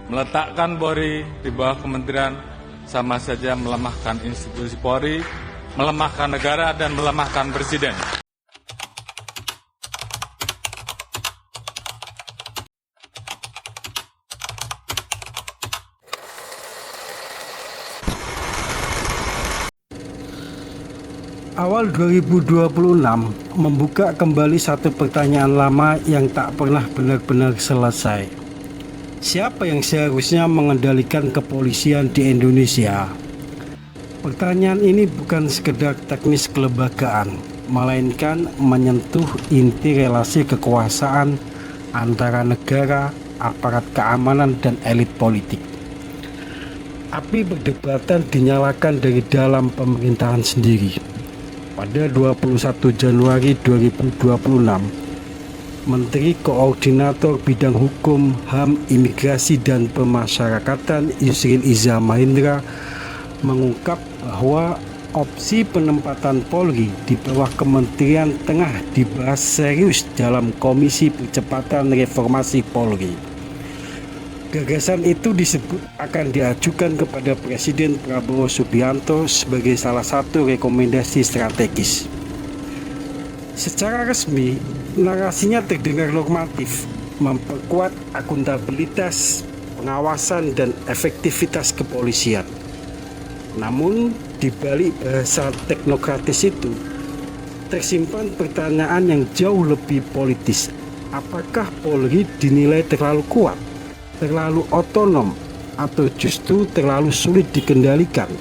Meletakkan Polri di bawah kementerian sama saja melemahkan institusi Polri, melemahkan negara, dan melemahkan presiden. Awal 2026 membuka kembali satu pertanyaan lama yang tak pernah benar-benar selesai. Siapa yang seharusnya mengendalikan kepolisian di Indonesia? Pertanyaan ini bukan sekedar teknis kelembagaan, melainkan menyentuh inti relasi kekuasaan antara negara, aparat keamanan, dan elit politik. Api perdebatan dinyalakan dari dalam pemerintahan sendiri. Pada 21 Januari 2026, Menteri Koordinator Bidang Hukum, HAM, Imigrasi, dan Pemasyarakatan Yusril Iza Mahendra mengungkap bahwa opsi penempatan Polri di bawah kementerian tengah dibahas serius dalam Komisi Percepatan Reformasi Polri. Gagasan itu disebut akan diajukan kepada Presiden Prabowo Subianto sebagai salah satu rekomendasi strategis. Secara resmi, narasinya terdengar normatif, memperkuat akuntabilitas, pengawasan, dan efektivitas kepolisian. Namun, di balik bahasa teknokratis itu, tersimpan pertanyaan yang jauh lebih politis. Apakah Polri dinilai terlalu kuat, terlalu otonom, atau justru terlalu sulit dikendalikan?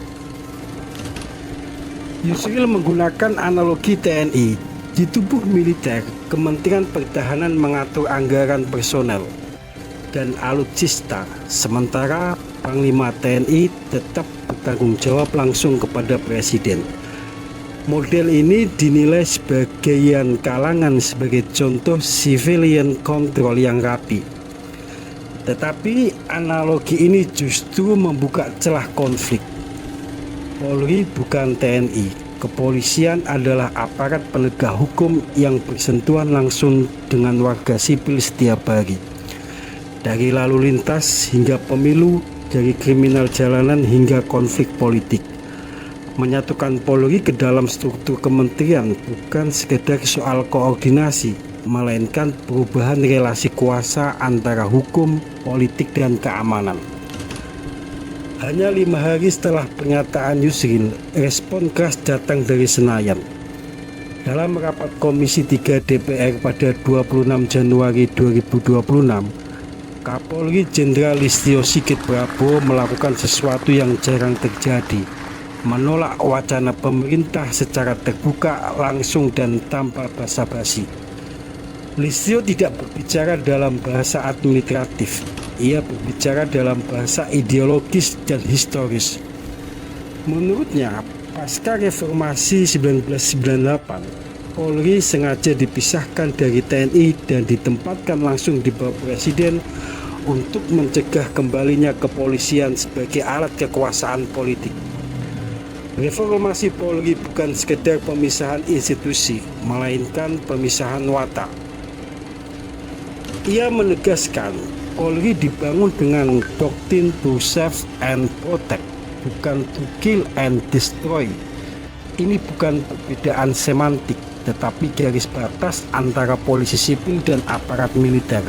Yusril menggunakan analogi TNI. Di tubuh militer, Kementerian Pertahanan mengatur anggaran personel dan alutsista, sementara Panglima TNI tetap bertanggung jawab langsung kepada Presiden. Model ini dinilai sebagian kalangan sebagai contoh civilian control yang rapi. Tetapi analogi ini justru membuka celah konflik. Polri bukan TNI. Kepolisian adalah aparat penegak hukum yang bersentuhan langsung dengan warga sipil setiap hari. Dari lalu lintas hingga pemilu, dari kriminal jalanan hingga konflik politik. Menyatukan Polri ke dalam struktur kementerian bukan sekedar soal koordinasi, melainkan perubahan relasi kuasa antara hukum, politik, dan keamanan. Hanya 5 hari setelah pernyataan Yusril, respon keras datang dari Senayan. Dalam rapat Komisi 3 DPR pada 26 Januari 2026, Kapolri Jenderal Listio Sigit Prabowo melakukan sesuatu yang jarang terjadi, menolak wacana pemerintah secara terbuka, langsung, dan tanpa basa-basi. Listio tidak berbicara dalam bahasa administratif. Ia berbicara dalam bahasa ideologis dan historis. Menurutnya, pasca reformasi 1998, Polri sengaja dipisahkan dari TNI dan ditempatkan langsung di bawah Presiden untuk mencegah kembalinya kepolisian sebagai alat kekuasaan politik. Reformasi Polri bukan sekedar pemisahan institusi, melainkan pemisahan watak. Ia menegaskan Polri dibangun dengan doktrin to save and protect, bukan to kill and destroy. Ini bukan perbedaan semantik, tetapi garis batas antara polisi sipil dan aparat militer.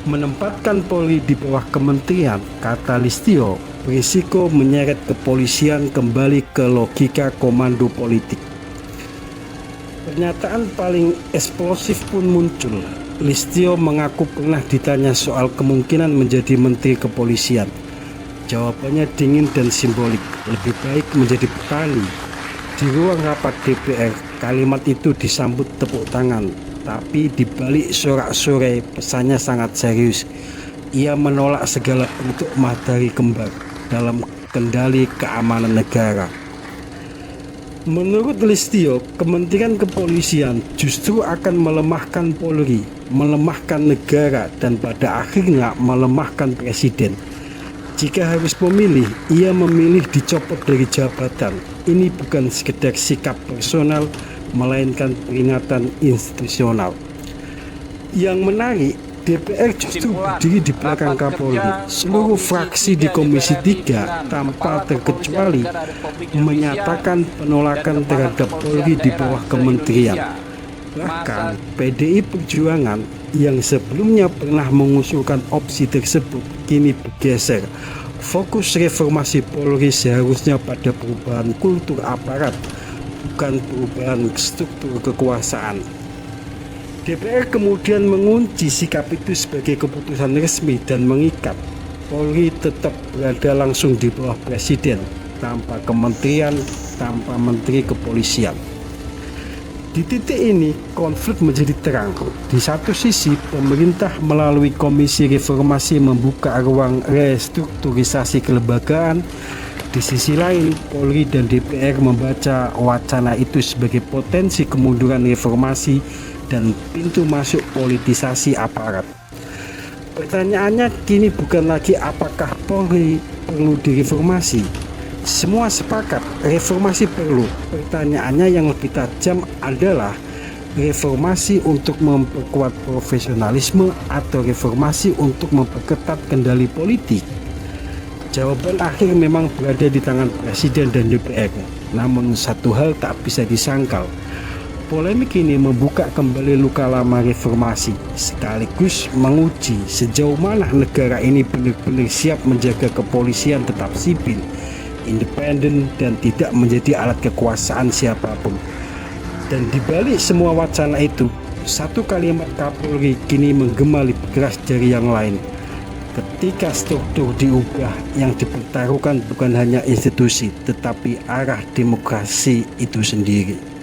Menempatkan Polri di bawah kementerian, kata Listio, berisiko menyeret kepolisian kembali ke logika komando politik. Pernyataan paling eksplosif pun muncul. Listio mengaku pernah ditanya soal kemungkinan menjadi menteri kepolisian. Jawabannya dingin dan simbolik, lebih baik menjadi petani. Di ruang rapat DPR, kalimat itu disambut tepuk tangan, tapi di balik sorak-sorai pesannya sangat serius. Ia menolak segala bentuk matahari kembar dalam kendali keamanan negara. Menurut Listio, Kementerian Kepolisian justru akan melemahkan Polri, melemahkan negara, dan pada akhirnya melemahkan Presiden. Jika harus memilih, ia memilih dicopot dari jabatan. Ini bukan sekedar sikap personal, melainkan peringatan institusional. Yang menarik, DPR justru berdiri di belakang Kapolri. Seluruh fraksi di Komisi 3 tanpa terkecuali menyatakan penolakan terhadap Polri di bawah kementerian. Bahkan PDI Perjuangan yang sebelumnya pernah mengusulkan opsi tersebut kini bergeser. Fokus reformasi Polri seharusnya pada perubahan kultur aparat, bukan perubahan struktur kekuasaan. DPR kemudian mengunci sikap itu sebagai keputusan resmi dan mengikat Polri tetap berada langsung di bawah Presiden, tanpa kementerian, tanpa menteri kepolisian. Di titik ini konflik menjadi terang. Di satu sisi pemerintah melalui Komisi Reformasi membuka ruang restrukturisasi kelembagaan. Di sisi lain Polri dan DPR membaca wacana itu sebagai potensi kemunduran reformasi dan pintu masuk politisasi aparat. Pertanyaannya kini bukan lagi apakah Polri perlu direformasi. Semua sepakat reformasi perlu. Pertanyaannya yang lebih tajam adalah reformasi untuk memperkuat profesionalisme atau reformasi untuk memperketat kendali politik. Jawaban akhir memang berada di tangan Presiden dan DPR. Namun satu hal tak bisa disangkal. Polemik ini membuka kembali luka lama reformasi, sekaligus menguji sejauh mana negara ini benar-benar siap menjaga kepolisian tetap sipil, independen, dan tidak menjadi alat kekuasaan siapapun. Dan dibalik semua wacana itu, satu kalimat Kapolri kini menggema lebih keras dari yang lain. Ketika struktur diubah, yang dipertaruhkan bukan hanya institusi, tetapi arah demokrasi itu sendiri.